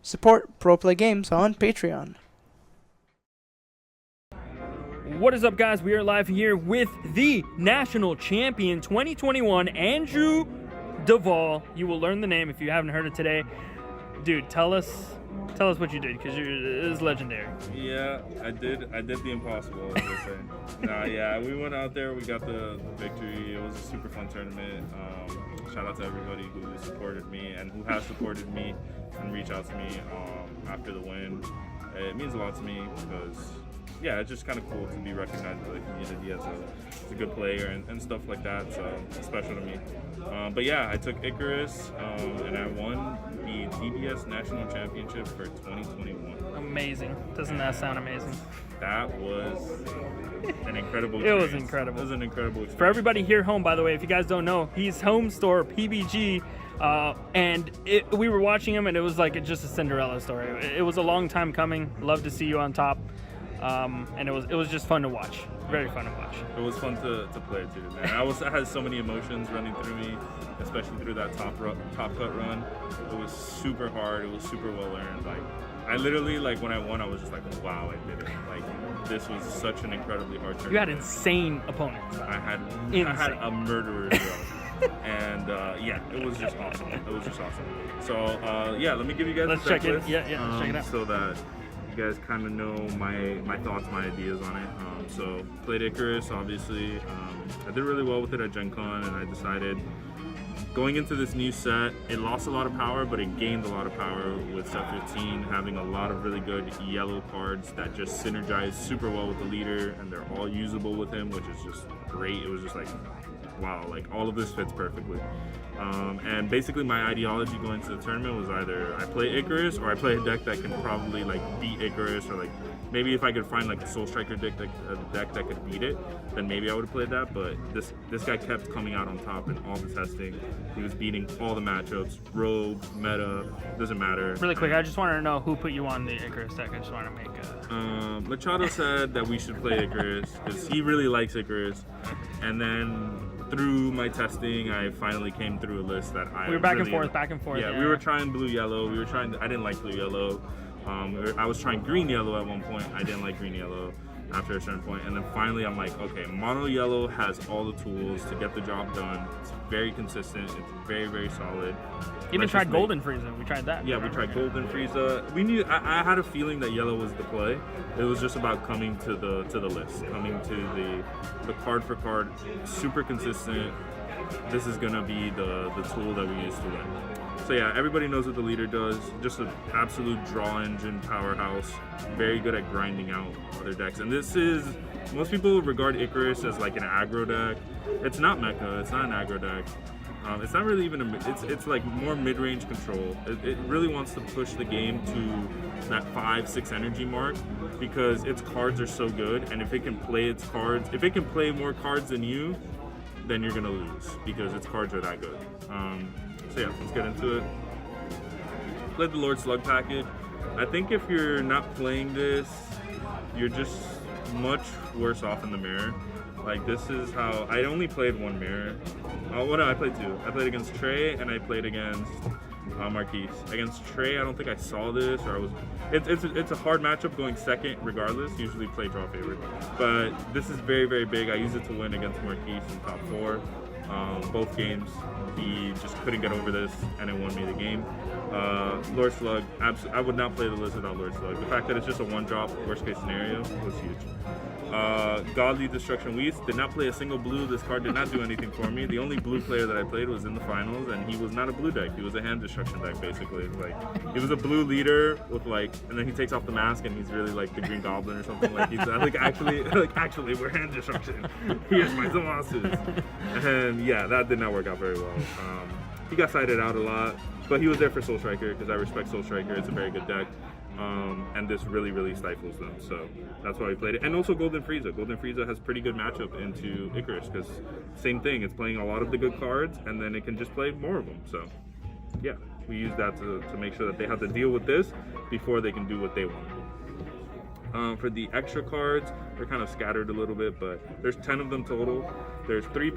Support Pro Play Games on Patreon. What is up, guys? We are live here with the national champion 2021, Andrew Dovale. You will learn the name if you haven't heard it today. Dude, tell us what you did, because it is legendary. Yeah, I did the impossible, as they say. Yeah, we went out there, we got the victory. It was a super fun tournament. Shout out to everybody who supported me and who has supported me and reached out to me after the win. It means a lot to me because, yeah, it's just kind of cool to be recognized by the community as a good player and stuff like that. So it's special to me. But yeah, I took Icarus and I won the DBS National Championship for 2021. Amazing. Doesn't that sound amazing? That was an incredible experience. It was incredible. It was an incredible experience. For everybody here home, by the way, if you guys don't know, he's home store PBG. And we were watching him, and it was like just a Cinderella story. It was a long time coming. Love to see you on top. And it was just fun to watch. Very fun to watch. It was fun to play too, man. I had so many emotions running through me, especially through that top cut run. It was super hard. It was super well earned. Like, I literally, like, when I won, I was just like, wow, I did it. Like, this was such an incredibly hard tournament. You had insane opponents. I had a murderer's row. And yeah, it was just awesome. It was just awesome. So yeah, let me give you guys let's the check checklist, it. Yeah, let's check it out. So that you guys kind of know my thoughts, my ideas on it. So played Icarus, obviously. I did really well with it at Gen Con, and I decided going into this new set, it lost a lot of power, but it gained a lot of power with set 15, having a lot of really good yellow cards that just synergize super well with the leader, and they're all usable with him, which is just great. It was just like, wow, like all of this fits perfectly. And basically my ideology going into the tournament was either I play Icarus or I play a deck that can probably like beat Icarus, or like maybe if I could find like a Soul Striker deck that could beat it, then maybe I would have played that. But this guy kept coming out on top in all the testing. He was beating all the matchups, rogue, meta, doesn't matter. Really quick, I just wanted to know who put you on the Icarus deck. I just want to make Machado said that we should play Icarus because he really likes Icarus, and then through my testing, I finally came through a list that I we were back and forth. Yeah, we were trying blue yellow. I didn't like blue yellow. I was trying green yellow at one point. I didn't like green yellow after a certain point, and then finally I'm like, okay, mono yellow has all the tools to get the job done. It's very consistent. It's very, very solid. Even tried Golden Frieza. We tried that. Yeah, we tried Golden Frieza. We knew. I had a feeling that yellow was the play. It was just about coming to the list, coming to the card for card, super consistent. This is gonna be the tool that we use to win. So yeah, everybody knows what the leader does. Just an absolute draw engine powerhouse. Very good at grinding out other decks. And this is, most people regard Icarus as like an aggro deck. It's not mecha. It's not an aggro deck. It's not really even it's like more mid-range control. It really wants to push the game to that 5-6 energy mark because its cards are so good, and if it can play its cards, if it can play more cards than you, then you're gonna lose because its cards are that good. So yeah, let's get into it. Played the Lord Slug package. I think if you're not playing this, you're just much worse off in the mirror. Like, this is how I only played one mirror. Oh no, I played two. I played against Trey and I played against Marquise. Against Trey, I don't think I saw this, or I was. It's a hard matchup going second, regardless. Usually play draw favorite, but this is very, very big. I use it to win against Marquise in top 4. Both games, he just couldn't get over this, and it won me the game. Lord Slug, I would not play the list without Lord Slug. The fact that it's just a 1-drop, worst case scenario, was huge. Godly Destruction Weast, did not play a single blue. This card did not do anything for me. The only blue player that I played was in the finals, and he was not a blue deck. He was a hand destruction deck, basically. Like, he was a blue leader with like, and then he takes off the mask and he's really like the Green Goblin or something. Like, he's like actually we're hand destruction. Here's my Zamasus. And yeah, that did not work out very well. He got sided out a lot, but he was there for Soul Striker because I respect Soul Striker. It's a very good deck. And this really, really stifles them, so that's why we played it. And also Golden Frieza. Golden Frieza has pretty good matchup into Icarus because same thing, it's playing a lot of the good cards and then it can just play more of them. So yeah, we use that to make sure that they have to deal with this before they can do what they want. For the extra cards, they're kind of scattered a little bit, but there's 10 of them total. There's 4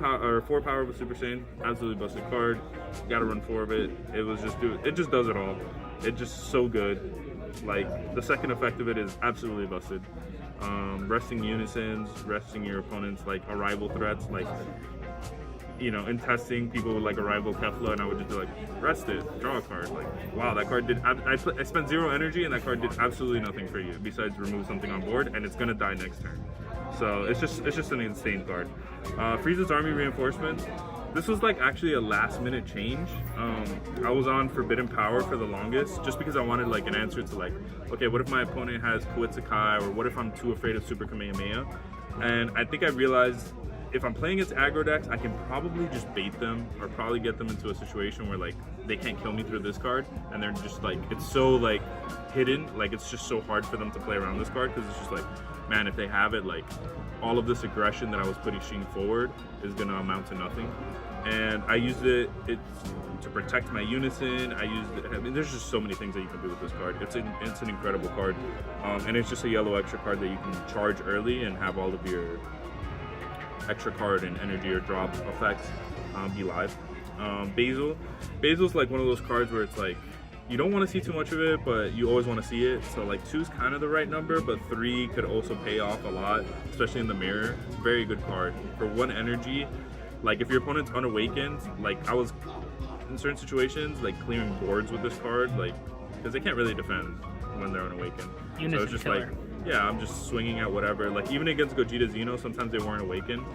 power with Super Saiyan, absolutely busted card. Gotta run 4 of it. It just does it all. It's just so good. Like, the second effect of it is absolutely busted. Resting unisons, resting your opponent's like arrival threats, like, you know, in testing, people would like arrival Kefla, and I would just be like, rest it, draw a card. Like, wow, that card did. I spent 0 energy, and that card did absolutely nothing for you besides remove something on board, and it's gonna die next turn. So it's just an insane card. Frieza's Army Reinforcements. This was like actually a last minute change. I was on Forbidden Power for the longest just because I wanted like an answer to like, okay, what if my opponent has Koitsukai, or what if I'm too afraid of Super Kamehameha? And I think I realized if I'm playing against aggro decks, I can probably just bait them or probably get them into a situation where like they can't kill me through this card, and they're just like, it's so like hidden, like it's just so hard for them to play around this card, because it's just like, man, if they have it, like all of this aggression that I was pushing forward is gonna amount to nothing. And I used it to protect my unison. I used it, I mean, there's just so many things that you can do with this card. It's an incredible card, and it's just a yellow extra card that you can charge early and have all of your extra card and energy or drop effects be live. Basil's like one of those cards where it's like, you don't want to see too much of it, but you always want to see it. So like 2 is kind of the right number, but 3 could also pay off a lot, especially in the mirror. It's a very good card. For 1 energy, like if your opponent's unawakened, like I was in certain situations like clearing boards with this card, like because they can't really defend when they're unawakened. Unison so it's just killer. like, yeah, I'm just swinging at whatever. Like even against Gogeta Xeno, sometimes they weren't awakened,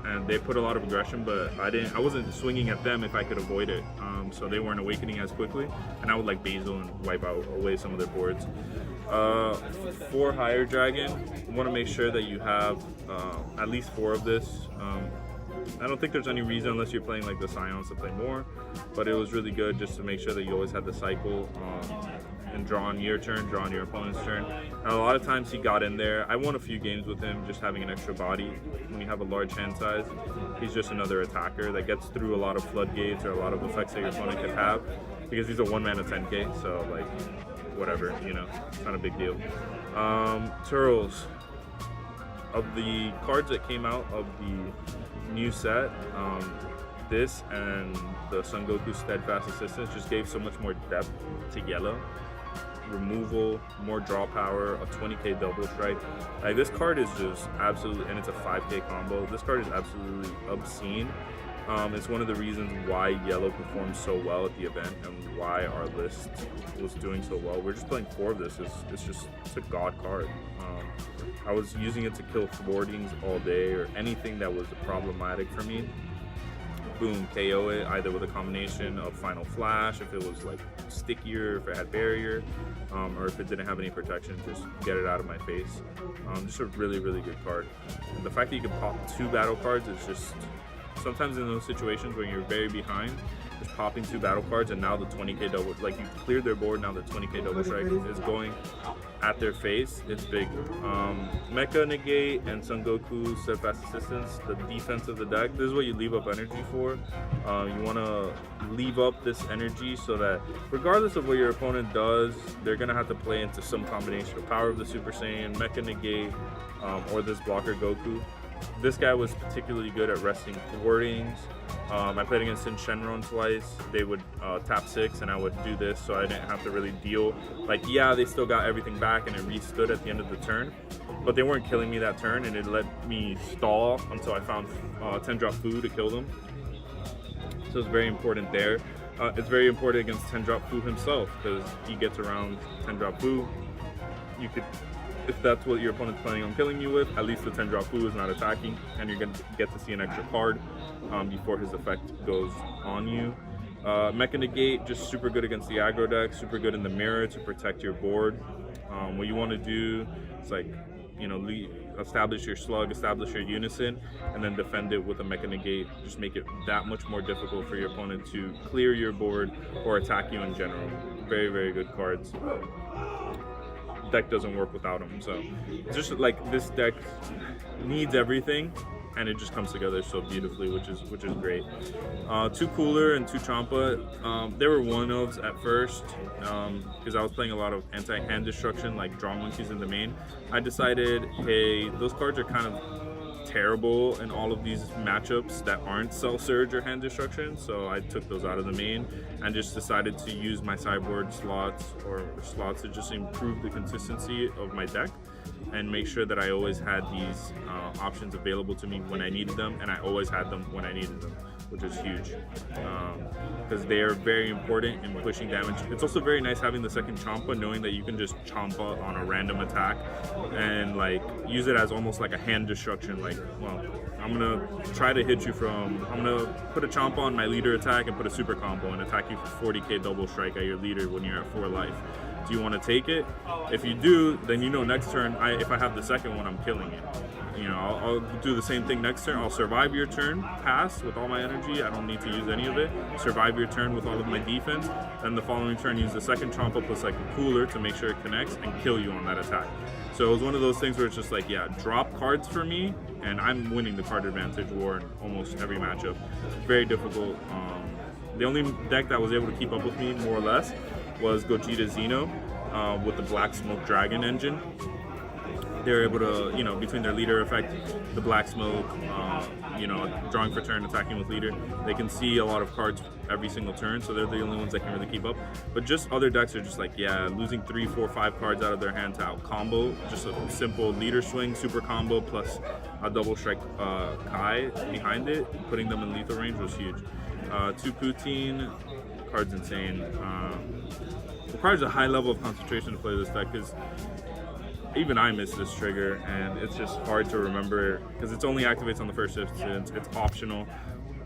and they put a lot of aggression, but I wasn't swinging at them if I could avoid it. So they weren't awakening as quickly, and I would like Basil and wipe out away some of their boards. For Higher Dragon, you want to make sure that you have at least 4 of this. I don't think there's any reason, unless you're playing like the Scions, to play more, but it was really good just to make sure that you always had the cycle and draw on your turn, draw on your opponent's turn. And a lot of times he got in there. I won a few games with him just having an extra body. When you have a large hand size, he's just another attacker that gets through a lot of floodgates or a lot of effects that your opponent could have, because he's a 1-mana 10k, so like whatever, you know, it's not a big deal. Turtles. Of the cards that came out of the new set, this and the Son Goku Steadfast Assistance just gave so much more depth to yellow. Removal, more draw power, a 20k double strike. Like this card is just absolutely, and it's a 5k combo. This card is absolutely obscene. It's one of the reasons why yellow performed so well at the event and why our list was doing so well. We're just playing 4 of this. It's a god card. I was using it to kill thwartings all day or anything that was problematic for me. Boom, KO it, either with a combination of Final Flash, if it was like stickier, if it had barrier, or if it didn't have any protection, just get it out of my face. Just a really, really good card. And the fact that you can pop 2 battle cards is just, sometimes in those situations when you're very behind, just popping 2 battle cards, and now the 20k double, like you cleared their board, now the 20k double strike is going at their face. It's big. Mecha Negate and Son Goku Steadfast Assistance, the defense of the deck, this is what you leave up energy for. You want to leave up this energy so that regardless of what your opponent does, they're going to have to play into some combination of Power of the Super Saiyan, Mecha Negate, or this blocker Goku. This guy was particularly good at resting thwartings. I played against Shenron twice. They would tap 6 and I would do this, so I didn't have to really deal. Like, yeah, they still got everything back and it restood at the end of the turn, but they weren't killing me that turn, and it let me stall until I found 10-drop Fu to kill them. So it's very important there. It's very important against 10-drop Fu himself, because he gets around 10-drop Fu. You could, if that's what your opponent's planning on killing you with, at least the 10-drop Fu is not attacking, and you're going to get to see an extra card before his effect goes on you. Mecha Negate, just super good against the aggro deck, super good in the mirror to protect your board. What you want to do is, like, you know, establish your slug, establish your unison, and then defend it with a Mecha Negate. Just make it that much more difficult for your opponent to clear your board or attack you in general. Very, very good cards. Deck doesn't work without them, so it's just like this deck needs everything, and it just comes together so beautifully, which is great. 2 Cooler and 2 Champa, they were one-ofs at first, because I was playing a lot of anti-hand destruction, like Draw Monkeys in the main. I decided, hey, those cards are kind of terrible in all of these matchups that aren't Cell Surge or Hand Destruction, so I took those out of the main and just decided to use my sideboard slots to just improve the consistency of my deck and make sure that I always had these options available to me when I needed them, and I always had them when I needed them, which is huge because they are very important in pushing damage. It's also very nice having the second Champa, knowing that you can just Champa on a random attack and like use it as almost like a hand destruction. Like, well, I'm gonna try to hit you I'm gonna put a Champa on my leader attack and put a super combo and attack you for 40k double strike at your leader when you're at 4 life. Do you want to take it? If you do, then you know next turn, if I have the second one, I'm killing it. You know, I'll do the same thing next turn. I'll survive your turn, pass with all my energy. I don't need to use any of it. Survive your turn with all of my defense. Then the following turn, use the second Champa plus like a cooler to make sure it connects and kill you on that attack. So it was one of those things where it's just like, yeah, drop cards for me, and I'm winning the card advantage war in almost every matchup. It's very difficult. The only deck that was able to keep up with me, more or less, was Gogeta Xeno with the Black Smoke Dragon engine. They're able to, you know, between their leader effect, the Black Smoke, you know, drawing for turn, attacking with leader, they can see a lot of cards every single turn, so they're the only ones that can really keep up. But just other decks are just like, yeah, losing 3, 4, 5 cards out of their hand to out combo, just a simple leader swing, super combo, plus a double strike Kai behind it, putting them in lethal range was huge. 2 Poutine, card's insane. Requires a high level of concentration to play this deck because even I miss this trigger, and it's just hard to remember because it only activates on the first instance. It's optional,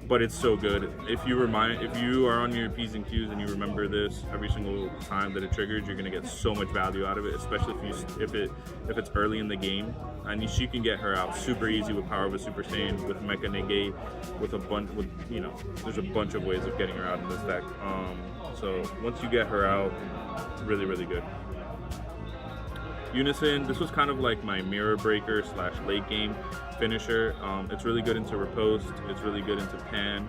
but it's so good. If you are on your P's and Q's and you remember this every single time that it triggers, you're gonna get so much value out of it, especially if it's early in the game. And she can get her out super easy with Power of a Super Saiyan, with Mecha Negate, you know, there's a bunch of ways of getting her out in this deck. So once you get her out, really, really good. Unison, this was kind of like my mirror breaker / late game finisher. It's really good into riposte, it's really good into pan.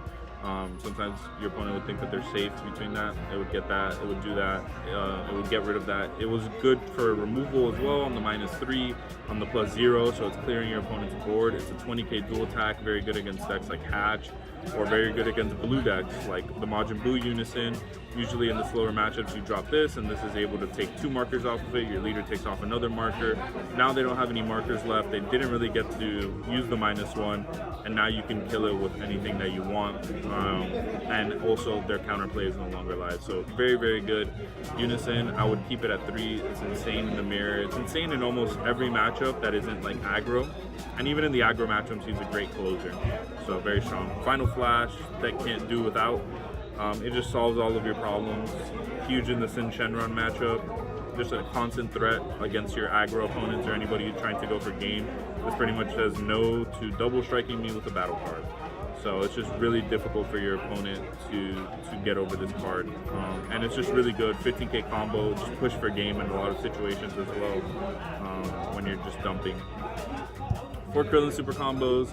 Sometimes your opponent would think that they're safe between that. It would get that, it would do that, it would get rid of that. It was good for removal as well on the -3, on the +0, so it's clearing your opponent's board. It's a 20k dual attack, very good against decks like Hatch, or very good against blue decks like the Majin Buu Unison. Usually in the slower matchups you drop this, and this is able to take 2 markers off of it. Your leader takes off another marker. Now they don't have any markers left. They didn't really get to use the -1, and now you can kill it with anything that you want. And also their counterplay is no longer live. So very, very good. Unison, I would keep it at 3. It's insane in the mirror. It's insane in almost every matchup that isn't like aggro. And even in the aggro matchups, he's a great closer. So very strong. Final Flash, that can't do without. It just solves all of your problems. Huge in the Sin Shenron matchup. Just a constant threat against your aggro opponents or anybody trying to go for game. This pretty much says no to double striking me with a battle card. So it's just really difficult for your opponent to get over this card. And it's just really good. 15k combo, just push for game in a lot of situations as well when you're just dumping. 4 Krillin super combos.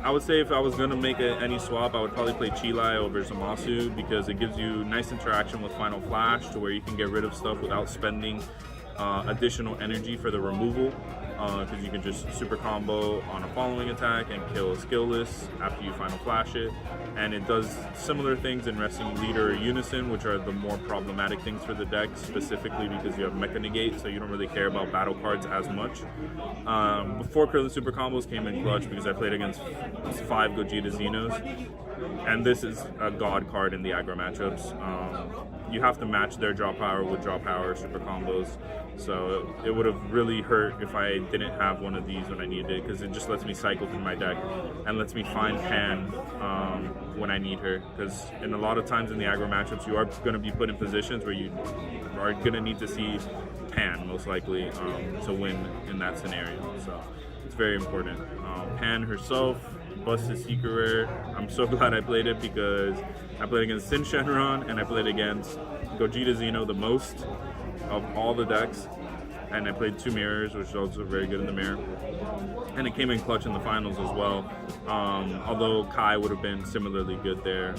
I would say if I was going to make any swap, I would probably play Chilai over Zamasu because it gives you nice interaction with Final Flash to where you can get rid of stuff without spending additional energy for the removal. Because you can just super combo on a following attack and kill a skillless after you Final Flash it. And it does similar things in Resting Leader or Unison, which are the more problematic things for the deck, specifically because you have Mecha Negate, so you don't really care about battle cards as much. Before Krillin Super Combos came in clutch because I played against 5 Gogeta Xenos, and this is a god card in the aggro matchups. You have to match their draw power with draw power super combos, so it would have really hurt if I didn't have one of these when I needed it, because it just lets me cycle through my deck and lets me find Pan when I need her, because in a lot of times in the aggro matchups you are going to be put in positions where you are going to need to see Pan most likely to win in that scenario, so it's very important. Pan herself, busted secret rare. I'm so glad I played it because I played against Sin Shenron and I played against Gogeta Xeno the most of all the decks, and I played 2 mirrors, which is also very good in the mirror. and it came in clutch in the finals as well. Although Kai would have been similarly good there.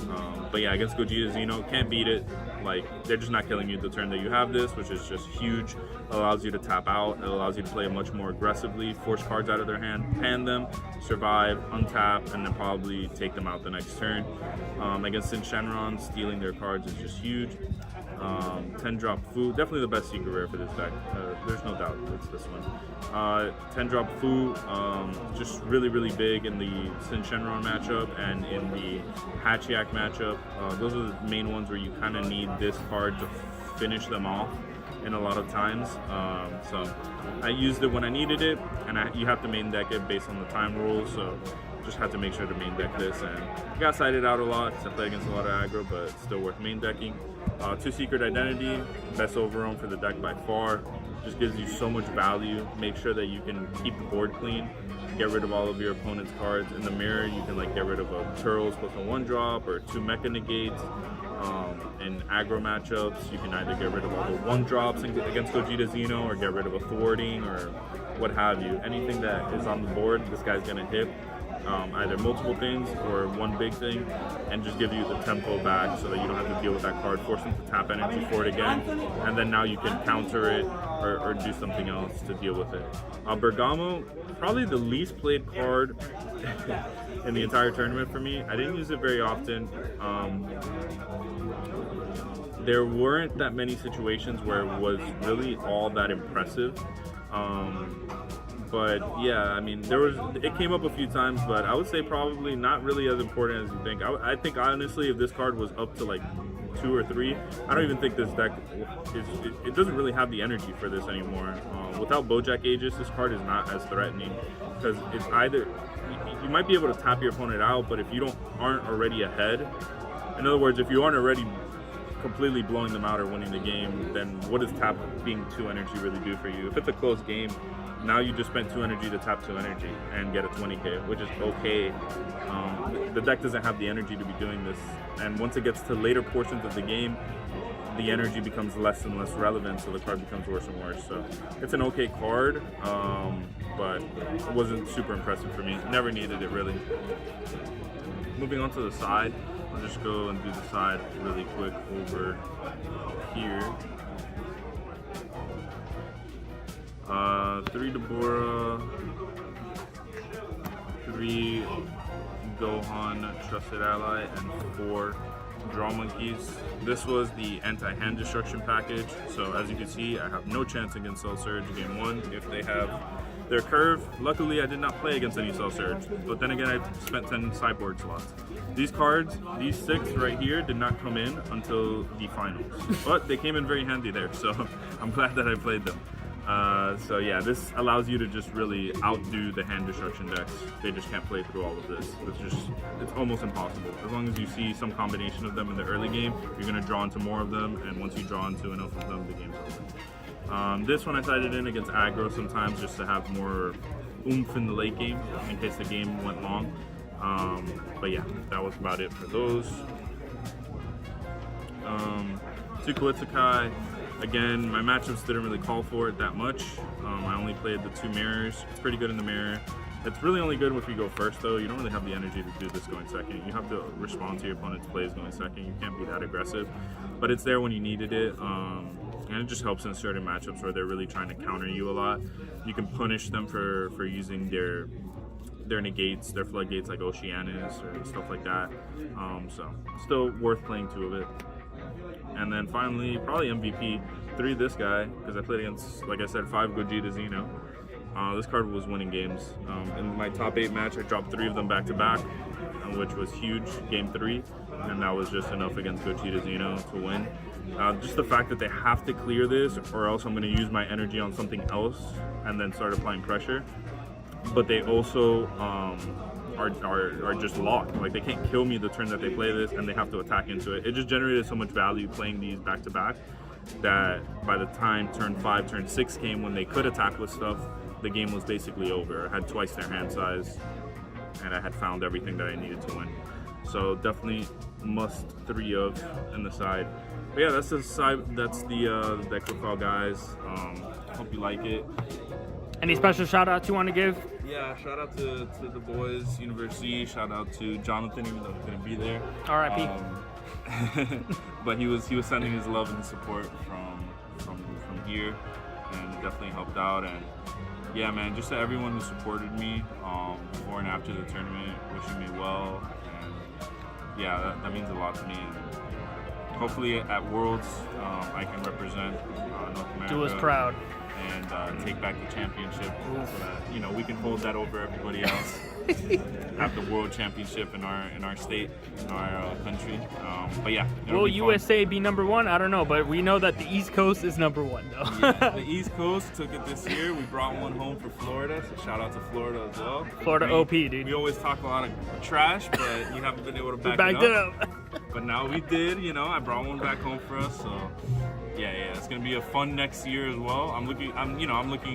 But yeah, against Gogeta Xeno, can't beat it. Like, they're just not killing you the turn that you have this, which is just huge. It allows you to tap out. It allows you to play much more aggressively, force cards out of their hand, pan them, survive, untap, and then probably take them out the next turn. Against Sin Shenron, stealing their cards is just huge. 10-drop Fu, definitely the best secret rare for this deck. There's no doubt it's this one. 10-drop Fu, just really, really big in the Sin Shenron matchup and in the Hachiak matchup. Those are the main ones where you kind of need this card to finish them off in a lot of times. So I used it when I needed it, and you have to main deck it based on the time rules. So just had to make sure to main deck this, and I got sided out a lot because I play against a lot of aggro, but it's still worth main decking. 2 Secret Identity, best overall for the deck by far. Just gives you so much value. Make sure that you can keep the board clean, get rid of all of your opponent's cards. In the mirror, you can like get rid of a Turtles plus a 1-drop or 2 Mecha Negates. In aggro matchups, you can either get rid of all the 1-drops against Gogeta Xeno or get rid of a thwarting or what have you. Anything that is on the board, this guy's gonna hit. Either multiple things or one big thing, and just give you the tempo back so that you don't have to deal with that card, force them to tap energy for it again, and then now you can counter it or do something else to deal with it. Bergamo, probably the least played card in the entire tournament for me. I didn't use it very often. There weren't that many situations where it was really all that impressive. But yeah, I mean, it came up a few times, but I would say probably not really as important as you think. I think honestly, if this card was up to like 2 or 3, I don't even think this deck it doesn't really have the energy for this anymore. Without Bojack Aegis, this card is not as threatening because it's either you might be able to tap your opponent out, but if you aren't already ahead, in other words, if you aren't already completely blowing them out or winning the game, then what does tap being 2 energy really do for you? If it's a close game, now you just spent 2 energy to tap 2 energy and get a 20k, which is okay. The deck doesn't have the energy to be doing this, and once it gets to later portions of the game, the energy becomes less and less relevant, so the card becomes worse and worse. So it's an okay card, but it wasn't super impressive for me. Never needed it really. Moving on to the side, I'll just go and do the side really quick over here. 3 Deborah, 3 Gohan, Trusted Ally, and 4 Draw Monkeys. This was the anti-hand destruction package, so as you can see, I have no chance against Cell Surge game 1 if they have their curve. Luckily, I did not play against any Cell Surge, but then again, I spent 10 sideboard slots. These cards, these 6 right here, did not come in until the finals, but they came in very handy there, so I'm glad that I played them. So yeah, this allows you to just really outdo the hand destruction decks. They just can't play through all of this. It's almost impossible. As long as you see some combination of them in the early game, you're gonna draw into more of them, and once you draw into enough of them, the game's over. This one I sided in against aggro sometimes just to have more oomph in the late game in case the game went long. But yeah, that was about it for those. 2 Koitsukai. Again, my matchups didn't really call for it that much. I only played the 2 mirrors. It's pretty good in the mirror. It's really only good if you go first, though. You don't really have the energy to do this going second. You have to respond to your opponent's plays going second. You can't be that aggressive. But it's there when you needed it. And it just helps in certain matchups where they're really trying to counter you a lot. You can punish them for using their negates, their floodgates like Oceanus or stuff like that. So still worth playing 2 of it. And then finally, probably MVP, 3 this guy, because I played against, like I said, 5 Gogeta Xeno. This card was winning games. In my top 8 match, I dropped 3 of them back to back, which was huge, game 3, and that was just enough against Gogeta Xeno to win. Just the fact that they have to clear this, or else I'm going to use my energy on something else and then start applying pressure. But they also are just locked. Like, they can't kill me the turn that they play this, and they have to attack into it. It just generated so much value playing these back to back that by the time turn 5, turn 6 came, when they could attack with stuff, the game was basically over. I had twice their hand size, and I had found everything that I needed to win. So definitely must 3 of in the side. But yeah, that's the side. That's the deck profile, guys. Hope you like it. Any special shout outs you want to give Yeah, shout out to the boys, University. Shout out to Jonathan, even though he couldn't be there. R.I.P. But he was sending his love and support from here, and definitely helped out. And yeah, man, just to everyone who supported me before and after the tournament, wishing me well, and yeah, that means a lot to me. And hopefully at Worlds, I can represent North America. Do us proud. And take back the championship so that we can hold that over everybody else. Have the world championship in our state, in our country. But yeah, will USA be number one? I don't know, but we know that the East Coast is number one, though. Yeah, the East Coast took it this year. We brought one home for Florida, so shout out to Florida as well. Florida OP, dude. We always talk a lot of trash, but you haven't been able to back it up. But now we did. I brought one back home for us, so. Yeah, it's gonna be a fun next year as well. I'm looking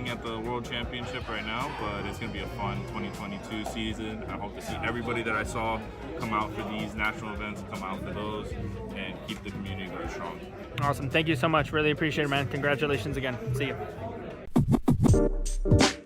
at the World Championship right now, but it's gonna be a fun 2022 season. I hope to see everybody that I saw come out for these national events, come out for those, and keep the community very strong. Awesome, thank you so much. Really appreciate it, man. Congratulations again. See you.